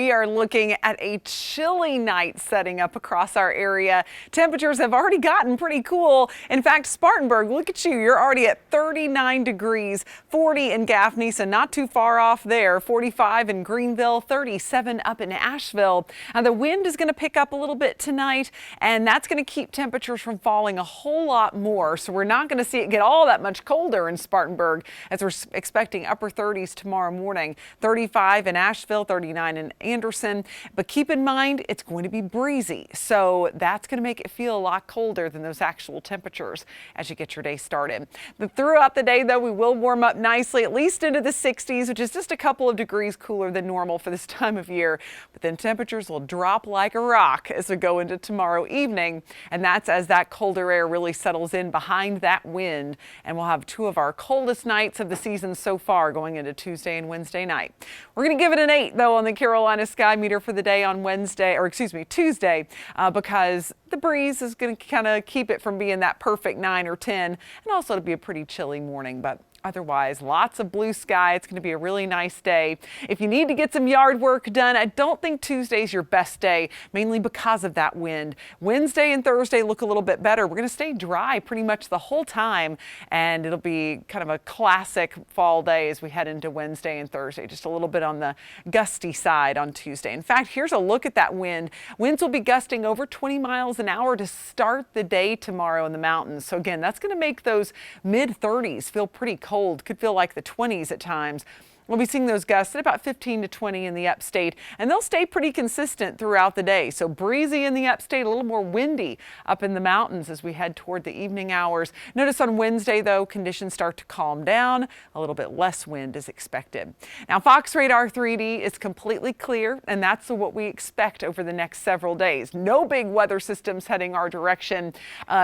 We are looking at a chilly night setting up across our area. Temperatures have already gotten pretty cool. In fact, Spartanburg, look at you. You're already at 39 degrees, 40 in Gaffney, so not too far off there. 45 in Greenville, 37 up in Asheville. Now, the wind is going to pick up a little bit tonight, and that's going to keep temperatures from falling a whole lot more. So we're not going to see it get all that much colder in Spartanburg, as we're expecting upper 30s tomorrow morning. 35 in Asheville, 39 in Anderson, but keep in mind it's going to be breezy, so that's going to make it feel a lot colder than those actual temperatures as you get your day started. But throughout the day, though, we will warm up nicely, at least into the 60s, which is just a couple of degrees cooler than normal for this time of year. But then temperatures will drop like a rock as we go into tomorrow evening, and that's as that colder air really settles in behind that wind, and we'll have two of our coldest nights of the season so far going into Tuesday and Wednesday night. We're going to give it an 8, though, on the Carolina sky meter for the day on Tuesday, because the breeze is going to kind of keep it from being that perfect 9 or 10, and also to be a pretty chilly morning. But otherwise, lots of blue sky. It's going to be a really nice day. If you need to get some yard work done, I don't think Tuesday's your best day, mainly because of that wind. Wednesday and Thursday look a little bit better. We're going to stay dry pretty much the whole time, and it'll be kind of a classic fall day as we head into Wednesday and Thursday. Just a little bit on the gusty side on Tuesday. In fact, here's a look at that wind. Winds will be gusting over 20 miles an hour to start the day tomorrow in the mountains. So again, that's going to make those mid-30s feel pretty cold. Could feel like the 20s at times. We'll be seeing those gusts at about 15 to 20 in the upstate, and they'll stay pretty consistent throughout the day. So breezy in the upstate, a little more windy up in the mountains as we head toward the evening hours. Notice on Wednesday, though, conditions start to calm down. A little bit less wind is expected. Now, Fox Radar 3D is completely clear, and that's what we expect over the next several days. No big weather systems heading our direction.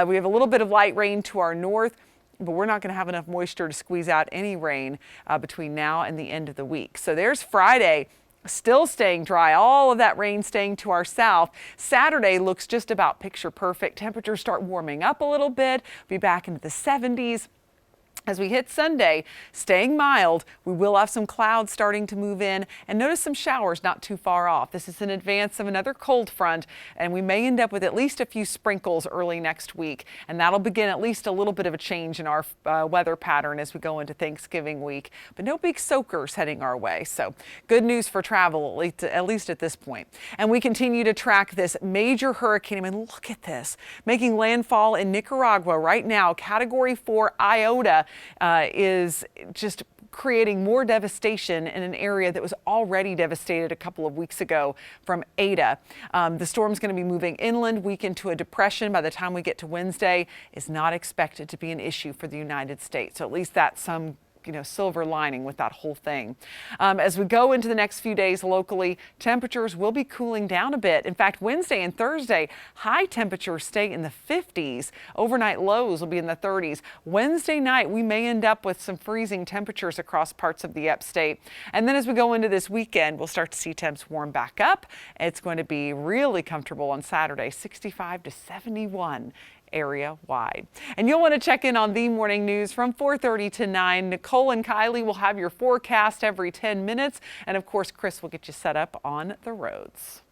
We have a little bit of light rain to our north, but we're not going to have enough moisture to squeeze out any rain between now and the end of the week. So there's Friday, still staying dry, all of that rain staying to our south. Saturday looks just about picture perfect. Temperatures start warming up a little bit, be back into the 70s. As we hit Sunday, staying mild, we will have some clouds starting to move in, and notice some showers not too far off. This is in advance of another cold front, and we may end up with at least a few sprinkles early next week, and that'll begin at least a little bit of a change in our weather pattern as we go into Thanksgiving week. But no big soakers heading our way, so good news for travel, at least at this point. And we continue to track this major hurricane. I mean, look at this, making landfall in Nicaragua right now. Category 4 Iota is just creating more devastation in an area that was already devastated a couple of weeks ago from Eta. The storm's going to be moving inland, weak into a depression by the time we get to Wednesday. Is not expected to be an issue for the United States. So at least that's some silver lining with that whole thing. As we go into the next few days locally, temperatures will be cooling down a bit. In fact, Wednesday and Thursday, high temperatures stay in the 50s. Overnight lows will be in the 30s. Wednesday night, we may end up with some freezing temperatures across parts of the upstate. And then as we go into this weekend, we'll start to see temps warm back up. It's going to be really comfortable on Saturday, 65 to 71. Area wide. And you'll want to check in on the morning news from 4:30 to 9. Nicole and Kylie will have your forecast every 10 minutes. And of course, Chris will get you set up on the roads.